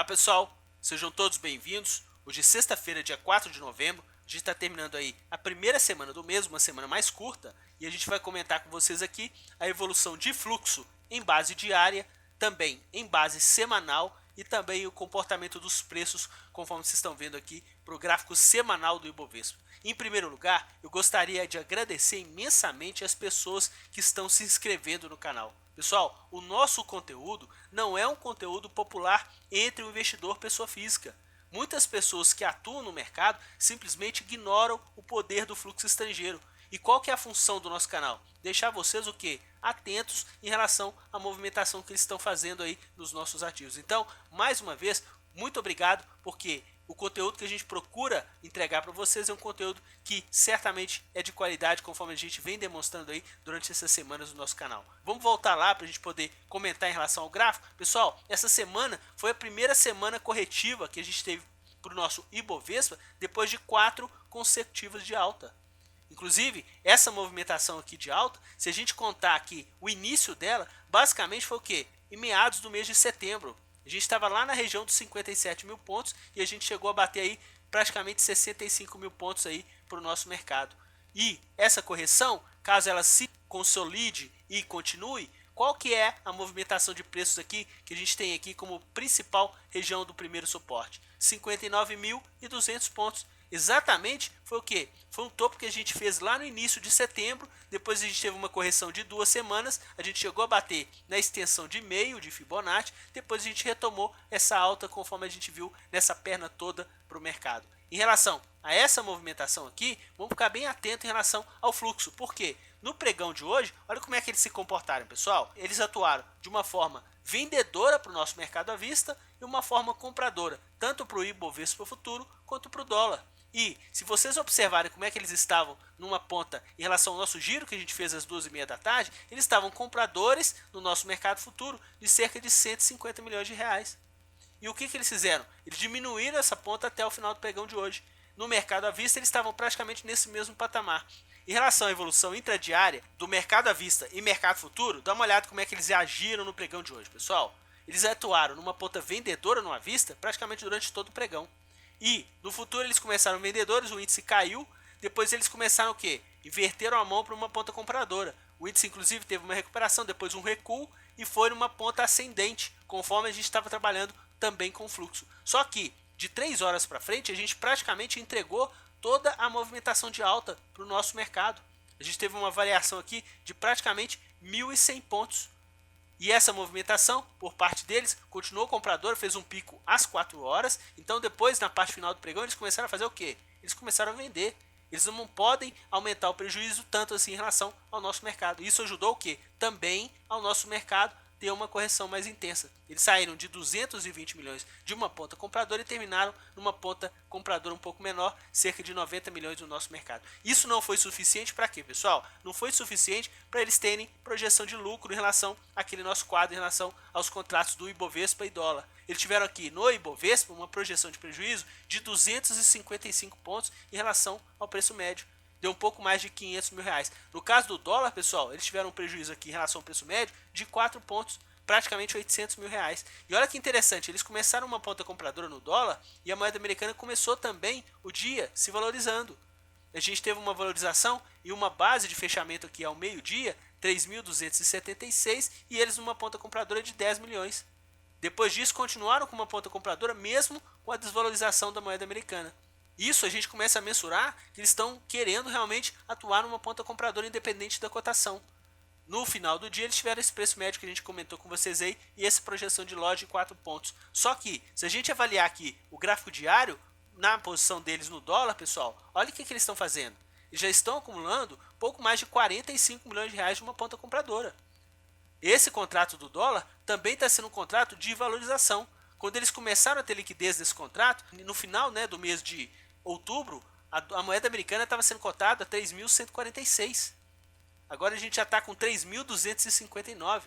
Olá pessoal, sejam todos bem-vindos. Hoje é sexta-feira, dia 4 de novembro. A gente está terminando aí a primeira semana do mês, uma semana mais curta, e a gente vai comentar com vocês aqui a evolução de fluxo em base diária, também em base semanal e também o comportamento dos preços, conforme vocês estão vendo aqui para o gráfico semanal do Ibovespa. Em primeiro lugar, eu gostaria de agradecer imensamente as pessoas que estão se inscrevendo no canal. Pessoal, o nosso conteúdo não é um conteúdo popular entre o investidor pessoa física. Muitas pessoas que atuam no mercado simplesmente ignoram o poder do fluxo estrangeiro. E qual que é a função do nosso canal? Deixar vocês o quê? Atentos em relação à movimentação que eles estão fazendo aí nos nossos ativos. Então, mais uma vez, muito obrigado, porque o conteúdo que a gente procura entregar para vocês é um conteúdo que certamente é de qualidade, conforme a gente vem demonstrando aí durante essas semanas no nosso canal. Vamos voltar lá para a gente poder comentar em relação ao gráfico. Pessoal, essa semana foi a primeira semana corretiva que a gente teve para o nosso Ibovespa depois de 4 consecutivas de alta. Inclusive, essa movimentação aqui de alta, se a gente contar aqui o início dela, basicamente foi o quê? Em meados do mês de setembro. A gente estava lá na região dos 57 mil pontos e a gente chegou a bater aí praticamente 65 mil pontos aí para o nosso mercado. E essa correção, caso ela se consolide e continue, qual que é a movimentação de preços aqui que a gente tem aqui como principal região do primeiro suporte? 59.200 pontos. Exatamente foi o que? Foi um topo que a gente fez lá no início de setembro, depois a gente teve uma correção de 2 semanas, a gente chegou a bater na extensão de meio de Fibonacci, depois a gente retomou essa alta conforme a gente viu nessa perna toda para o mercado. Em relação a essa movimentação aqui, vamos ficar bem atento em relação ao fluxo, por quê? No pregão de hoje, olha como é que eles se comportaram, pessoal. Eles atuaram de uma forma vendedora para o nosso mercado à vista e uma forma compradora, tanto para o Ibovespa futuro quanto para o dólar. E se vocês observarem como é que eles estavam numa ponta em relação ao nosso giro que a gente fez às 2h30 da tarde, eles estavam compradores no nosso mercado futuro de cerca de 150 milhões de reais. E o que eles fizeram? Eles diminuíram essa ponta até o final do pregão de hoje. No mercado à vista, eles estavam praticamente nesse mesmo patamar. Em relação à evolução intradiária do mercado à vista e mercado futuro, dá uma olhada como é que eles agiram no pregão de hoje, pessoal. Eles atuaram numa ponta vendedora no à vista praticamente durante todo o pregão. E no futuro eles começaram vendedores, o índice caiu, depois eles começaram o quê? Inverteram a mão para uma ponta compradora. O índice inclusive teve uma recuperação, depois um recuo e foi numa ponta ascendente, conforme a gente estava trabalhando também com fluxo. Só que de 3 horas para frente a gente praticamente entregou toda a movimentação de alta para o nosso mercado. A gente teve uma variação aqui de praticamente 1.100 pontos. E essa movimentação, por parte deles, continuou comprador, fez um pico às 4 horas. Então depois, na parte final do pregão, eles começaram a fazer o quê? Eles começaram a vender. Eles não podem aumentar o prejuízo tanto assim em relação ao nosso mercado. Isso ajudou o quê? Também ao nosso mercado ter uma correção mais intensa. Eles saíram de 220 milhões de uma ponta compradora e terminaram numa ponta compradora um pouco menor, cerca de 90 milhões no nosso mercado. Isso não foi suficiente para quê, pessoal? Não foi suficiente para eles terem projeção de lucro em relação àquele nosso quadro, em relação aos contratos do Ibovespa e dólar. Eles tiveram aqui no Ibovespa uma projeção de prejuízo de 255 pontos em relação ao preço médio. Deu um pouco mais de 500 mil reais. No caso do dólar, pessoal, eles tiveram um prejuízo aqui em relação ao preço médio de 4 pontos, praticamente 800 mil reais. E olha que interessante, eles começaram uma ponta compradora no dólar e a moeda americana começou também o dia se valorizando. A gente teve uma valorização e uma base de fechamento aqui ao meio-dia, 3.276, e eles numa ponta compradora de 10 milhões. Depois disso, continuaram com uma ponta compradora mesmo com a desvalorização da moeda americana. Isso a gente começa a mensurar que eles estão querendo realmente atuar numa ponta compradora independente da cotação. No final do dia eles tiveram esse preço médio que a gente comentou com vocês aí e essa projeção de loja de 4 pontos. Só que se a gente avaliar aqui o gráfico diário na posição deles no dólar, pessoal, olha o que eles estão fazendo. Eles já estão acumulando pouco mais de 45 milhões de reais de uma ponta compradora. Esse contrato do dólar também está sendo um contrato de valorização. Quando eles começaram a ter liquidez desse contrato, no final do mês de outubro, a moeda americana estava sendo cotada a 3.146. Agora a gente já está com 3.259.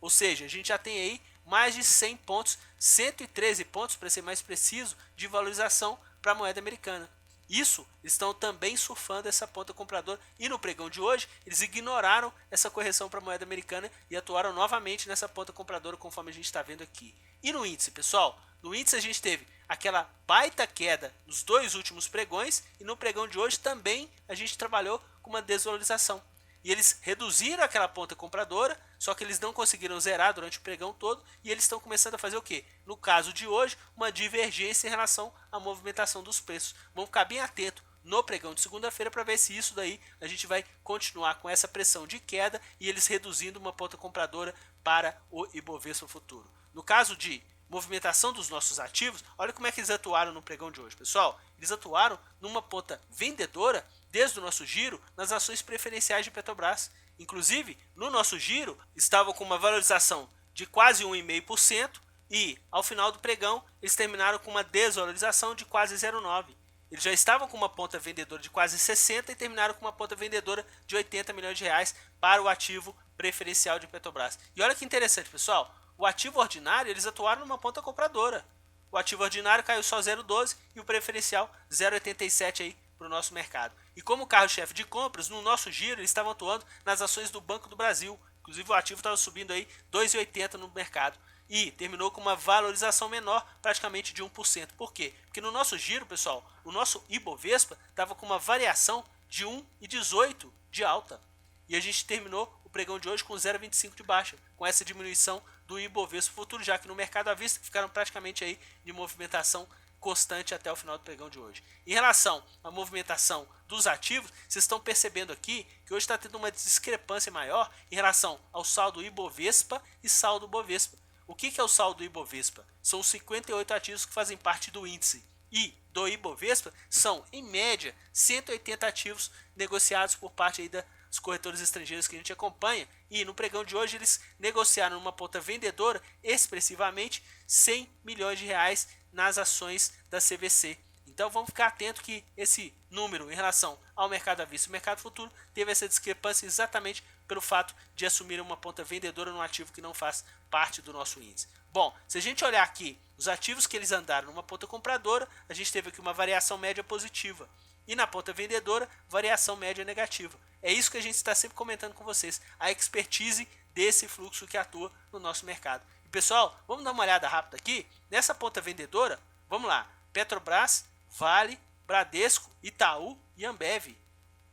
Ou seja, a gente já tem aí mais de 100 pontos, 113 pontos para ser mais preciso, de valorização para a moeda americana. Isso, eles estão também surfando essa ponta compradora e no pregão de hoje eles ignoraram essa correção para a moeda americana e atuaram novamente nessa ponta compradora conforme a gente está vendo aqui. E no índice, pessoal, no índice a gente teve aquela baita queda nos dois últimos pregões e no pregão de hoje também a gente trabalhou com uma desvalorização. E eles reduziram aquela ponta compradora, só que eles não conseguiram zerar durante o pregão todo e eles estão começando a fazer o quê? No caso de hoje, uma divergência em relação à movimentação dos preços. Vamos ficar bem atento no pregão de segunda-feira para ver se isso daí a gente vai continuar com essa pressão de queda e eles reduzindo uma ponta compradora para o Ibovespa futuro. No caso de movimentação dos nossos ativos, olha como é que eles atuaram no pregão de hoje, pessoal. Eles atuaram numa ponta vendedora desde o nosso giro nas ações preferenciais de Petrobras. Inclusive, no nosso giro, estavam com uma valorização de quase 1,5% e, ao final do pregão, eles terminaram com uma desvalorização de quase 0,9%. Eles já estavam com uma ponta vendedora de quase 60 e terminaram com uma ponta vendedora de 80 milhões de reais para o ativo preferencial de Petrobras. E olha que interessante, pessoal. O ativo ordinário, eles atuaram numa ponta compradora. O ativo ordinário caiu só 0,12 e o preferencial 0,87 aí para o nosso mercado. E como carro-chefe de compras, no nosso giro, eles estavam atuando nas ações do Banco do Brasil. Inclusive o ativo estava subindo aí 2,80 no mercado. E terminou com uma valorização menor, praticamente de 1%. Por quê? Porque no nosso giro, pessoal, o nosso Ibovespa estava com uma variação de 1,18 de alta. E a gente terminou o pregão de hoje com 0,25 de baixa, com essa diminuição do Ibovespa futuro, já que no mercado à vista ficaram praticamente aí de movimentação constante até o final do pregão de hoje. Em relação à movimentação dos ativos, vocês estão percebendo aqui que hoje está tendo uma discrepância maior em relação ao saldo Ibovespa e saldo Bovespa. O que é o saldo Ibovespa? São os 58 ativos que fazem parte do índice. E do Ibovespa são, em média, 180 ativos negociados por parte aí dos corretores estrangeiros que a gente acompanha. E no pregão de hoje eles negociaram numa ponta vendedora expressivamente 100 milhões de reais nas ações da CVC. Então vamos ficar atento que esse número em relação ao mercado à vista e mercado futuro teve essa discrepância exatamente pelo fato de assumir uma ponta vendedora num ativo que não faz parte do nosso índice. Bom, se a gente olhar aqui os ativos que eles andaram numa ponta compradora, a gente teve aqui uma variação média positiva. E na ponta vendedora, variação média negativa. É isso que a gente está sempre comentando com vocês, a expertise desse fluxo que atua no nosso mercado. E pessoal, vamos dar uma olhada rápida aqui, nessa ponta vendedora, vamos lá, Petrobras, Vale, Bradesco, Itaú e Ambev.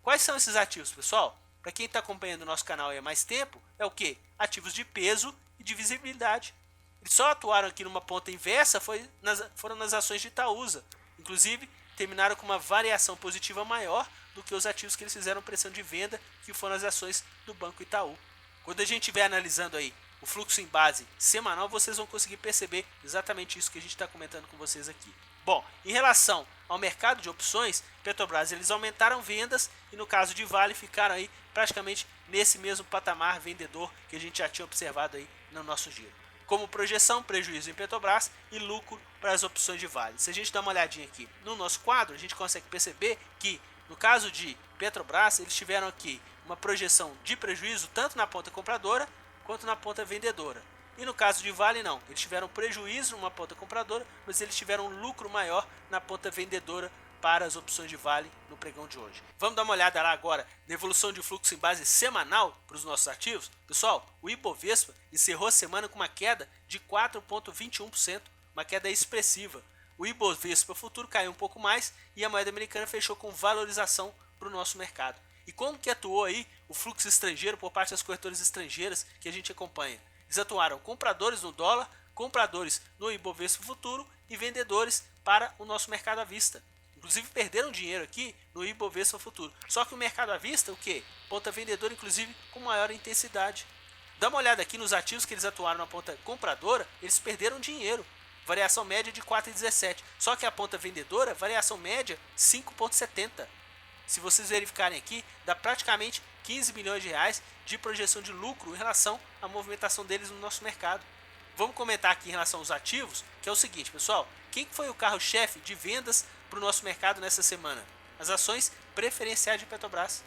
Quais são esses ativos, pessoal? Para quem está acompanhando o nosso canal há mais tempo, é o que? Ativos de peso e de visibilidade. Eles só atuaram aqui numa ponta inversa, foram nas ações de Itaúsa. Inclusive, terminaram com uma variação positiva maior do que os ativos que eles fizeram pressão de venda, que foram as ações do Banco Itaú. Quando a gente estiver analisando aí o fluxo em base semanal, vocês vão conseguir perceber exatamente isso que a gente está comentando com vocês aqui. Bom, em relação ao mercado de opções, Petrobras eles aumentaram vendas e no caso de Vale ficaram aí praticamente nesse mesmo patamar vendedor que a gente já tinha observado aí no nosso giro. Como projeção, prejuízo em Petrobras e lucro para as opções de Vale. Se a gente dá uma olhadinha aqui no nosso quadro, a gente consegue perceber que no caso de Petrobras, eles tiveram aqui uma projeção de prejuízo tanto na ponta compradora quanto na ponta vendedora. E no caso de Vale não, eles tiveram prejuízo numa ponta compradora, mas eles tiveram um lucro maior na ponta vendedora para as opções de Vale no pregão de hoje. Vamos dar uma olhada lá agora na evolução de fluxo em base semanal para os nossos ativos? Pessoal, o Ibovespa encerrou a semana com uma queda de 4,21%, uma queda expressiva. O Ibovespa futuro caiu um pouco mais e a moeda americana fechou com valorização para o nosso mercado. E como que atuou aí o fluxo estrangeiro por parte das corretoras estrangeiras que a gente acompanha? Eles atuaram compradores no dólar, compradores no Ibovespa futuro e vendedores para o nosso mercado à vista. Inclusive perderam dinheiro aqui no Ibovespa futuro. Só que o mercado à vista, o que? Ponta vendedora, inclusive, com maior intensidade. Dá uma olhada aqui nos ativos que eles atuaram na ponta compradora, eles perderam dinheiro. Variação média de 4,17. Só que a ponta vendedora, variação média 5,70. Se vocês verificarem aqui, dá praticamente 15 milhões de reais de projeção de lucro em relação à movimentação deles no nosso mercado. Vamos comentar aqui em relação aos ativos, que é o seguinte, pessoal. Quem foi o carro-chefe de vendas para o nosso mercado nessa semana? As ações preferenciais de Petrobras.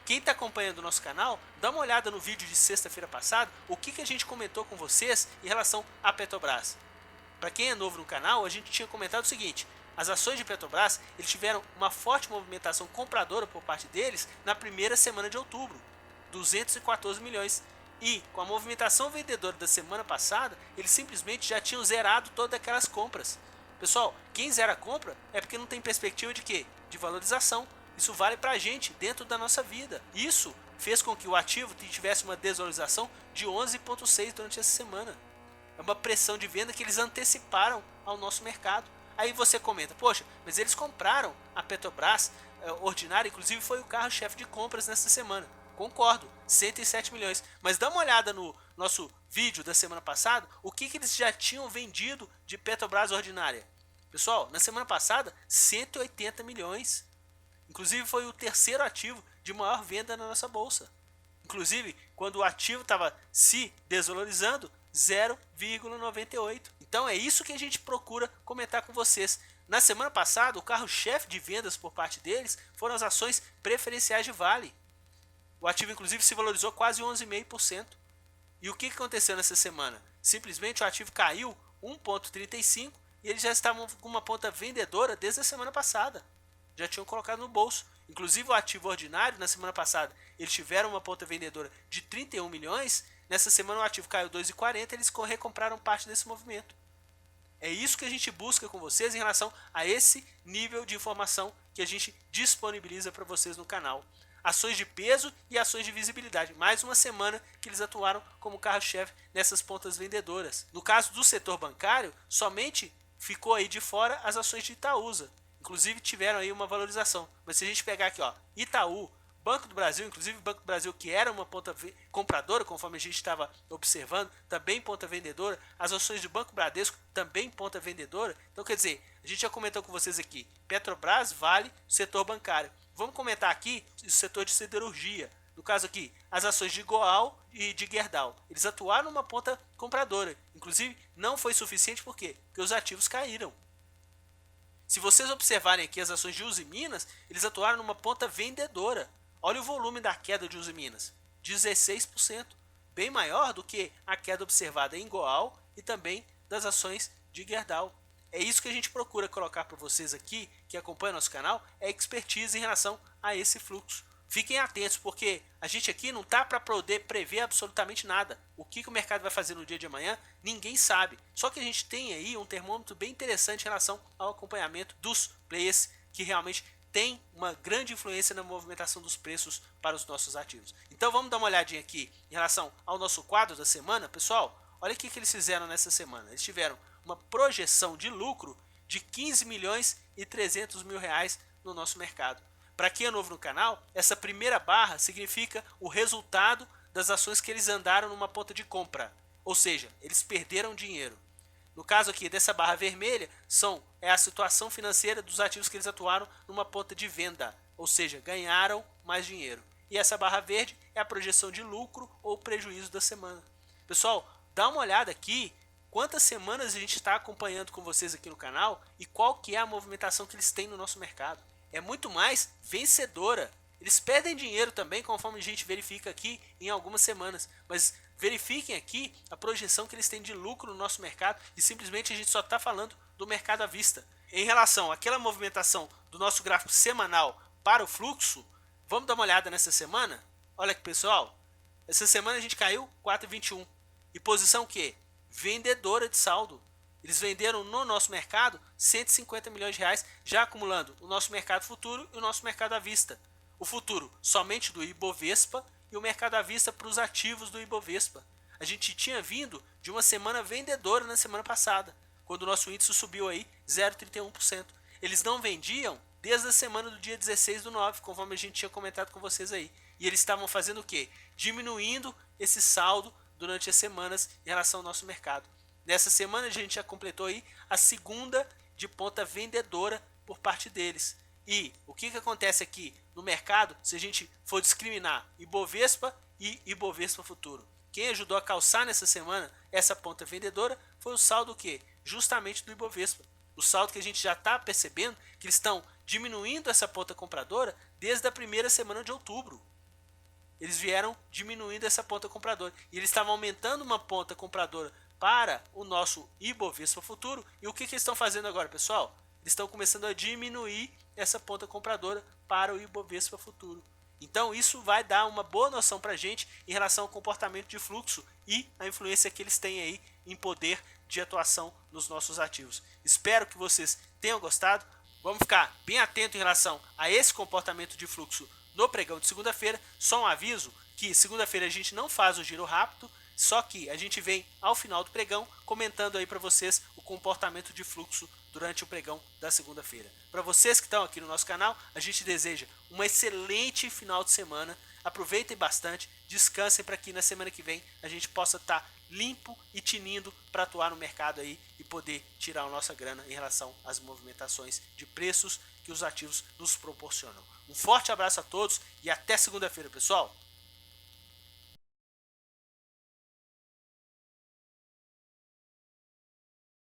Quem está acompanhando o nosso canal, dá uma olhada no vídeo de sexta-feira passada, o que a gente comentou com vocês em relação à Petrobras. Para quem é novo no canal, a gente tinha comentado o seguinte: As ações de Petrobras, eles tiveram uma forte movimentação compradora por parte deles na primeira semana de outubro, 214 milhões. E com a movimentação vendedora da semana passada, eles simplesmente já tinham zerado todas aquelas compras. Pessoal, quem zera a compra é porque não tem perspectiva de quê? De valorização. Isso vale para a gente dentro da nossa vida. Isso fez com que o ativo tivesse uma desvalorização de 11,6 durante essa semana. É uma pressão de venda que eles anteciparam ao nosso mercado. Aí você comenta, poxa, mas eles compraram a Petrobras ordinária, inclusive foi o carro-chefe de compras nessa semana. Concordo, 107 milhões. Mas dá uma olhada no nosso vídeo da semana passada, o que eles já tinham vendido de Petrobras ordinária. Pessoal, na semana passada, 180 milhões. Inclusive foi o terceiro ativo de maior venda na nossa bolsa. Inclusive, quando o ativo estava se desvalorizando, 0,98. Então é isso que a gente procura comentar com vocês. Na semana passada, o carro-chefe de vendas por parte deles foram as ações preferenciais de Vale. O ativo inclusive se valorizou quase 11,5%. E o que aconteceu nessa semana? Simplesmente o ativo caiu 1,35 e eles já estavam com uma ponta vendedora desde a semana passada. Já tinham colocado no bolso. Inclusive o ativo ordinário, na semana passada, eles tiveram uma ponta vendedora de 31 milhões. Nessa semana o ativo caiu 2,40 e eles recompraram parte desse movimento. É isso que a gente busca com vocês em relação a esse nível de informação que a gente disponibiliza para vocês no canal. Ações de peso e ações de visibilidade. Mais uma semana que eles atuaram como carro-chefe nessas pontas vendedoras. No caso do setor bancário, somente ficou aí de fora as ações de Itaúsa. Inclusive tiveram aí uma valorização. Mas se a gente pegar aqui, ó, Itaú, Banco do Brasil, inclusive Banco do Brasil, que era uma ponta compradora, conforme a gente estava observando, também ponta vendedora. As ações do Banco Bradesco, também ponta vendedora. Então, quer dizer, a gente já comentou com vocês aqui, Petrobras, Vale, setor bancário. Vamos comentar aqui o setor de siderurgia. No caso aqui, as ações de Goal e de Gerdau. Eles atuaram numa ponta compradora. Inclusive, não foi suficiente por quê? Porque os ativos caíram. Se vocês observarem aqui as ações de Usiminas, eles atuaram numa ponta vendedora. Olha o volume da queda de Usiminas, 16%, bem maior do que a queda observada em Goal e também das ações de Gerdau. É isso que a gente procura colocar para vocês aqui, que acompanham nosso canal, é expertise em relação a esse fluxo. Fiquem atentos, porque a gente aqui não está para poder prever absolutamente nada. O que o mercado vai fazer no dia de amanhã, ninguém sabe. Só que a gente tem aí um termômetro bem interessante em relação ao acompanhamento dos players que realmente tem uma grande influência na movimentação dos preços para os nossos ativos. Então vamos dar uma olhadinha aqui em relação ao nosso quadro da semana, pessoal. Olha o que eles fizeram nessa semana. Eles tiveram uma projeção de lucro de 15 milhões e 300 mil reais no nosso mercado. Para quem é novo no canal, essa primeira barra significa o resultado das ações que eles andaram numa ponta de compra, ou seja, eles perderam dinheiro. No caso aqui dessa barra vermelha, é a situação financeira dos ativos que eles atuaram numa ponta de venda, ou seja, ganharam mais dinheiro. E essa barra verde é a projeção de lucro ou prejuízo da semana. Pessoal, dá uma olhada aqui quantas semanas a gente está acompanhando com vocês aqui no canal e qual que é a movimentação que eles têm no nosso mercado. É muito mais vencedora. Eles perdem dinheiro também, conforme a gente verifica aqui em algumas semanas, mas verifiquem aqui a projeção que eles têm de lucro no nosso mercado e simplesmente a gente só está falando do mercado à vista. Em relação àquela movimentação do nosso gráfico semanal para o fluxo, vamos dar uma olhada nessa semana? Olha aqui, pessoal, essa semana a gente caiu 4,21 e posição que? Vendedora de saldo. Eles venderam no nosso mercado 150 milhões de reais, já acumulando o nosso mercado futuro e o nosso mercado à vista. O futuro somente do Ibovespa e o mercado à vista para os ativos do Ibovespa. A gente tinha vindo de uma semana vendedora na semana passada, quando o nosso índice subiu aí 0,31%. Eles não vendiam desde a semana do dia 16/9, conforme a gente tinha comentado com vocês aí. E eles estavam fazendo o quê? Diminuindo esse saldo durante as semanas em relação ao nosso mercado. Nessa semana a gente já completou aí a segunda de ponta vendedora por parte deles. E o que acontece aqui no mercado, se a gente for discriminar Ibovespa e Ibovespa Futuro? Quem ajudou a calçar nessa semana essa ponta vendedora foi o saldo que? Justamente do Ibovespa. O saldo que a gente já está percebendo que eles estão diminuindo essa ponta compradora desde a primeira semana de outubro. Eles vieram diminuindo essa ponta compradora. E eles estavam aumentando uma ponta compradora para o nosso Ibovespa Futuro. E o que eles estão fazendo agora, pessoal? eles estão começando a diminuir essa ponta compradora para o Ibovespa futuro. Então isso vai dar uma boa noção para a gente em relação ao comportamento de fluxo e a influência que eles têm aí em poder de atuação nos nossos ativos. Espero que vocês tenham gostado. Vamos ficar bem atento em relação a esse comportamento de fluxo no pregão de segunda-feira. Só um aviso que segunda-feira a gente não faz o giro rápido, só que a gente vem ao final do pregão comentando aí para vocês o comportamento de fluxo durante o pregão da segunda-feira. Para vocês que estão aqui no nosso canal, a gente deseja um excelente final de semana. Aproveitem bastante, descansem para que na semana que vem a gente possa estar limpo e tinindo para atuar no mercado aí e poder tirar a nossa grana em relação às movimentações de preços que os ativos nos proporcionam. Um forte abraço a todos e até segunda-feira, pessoal!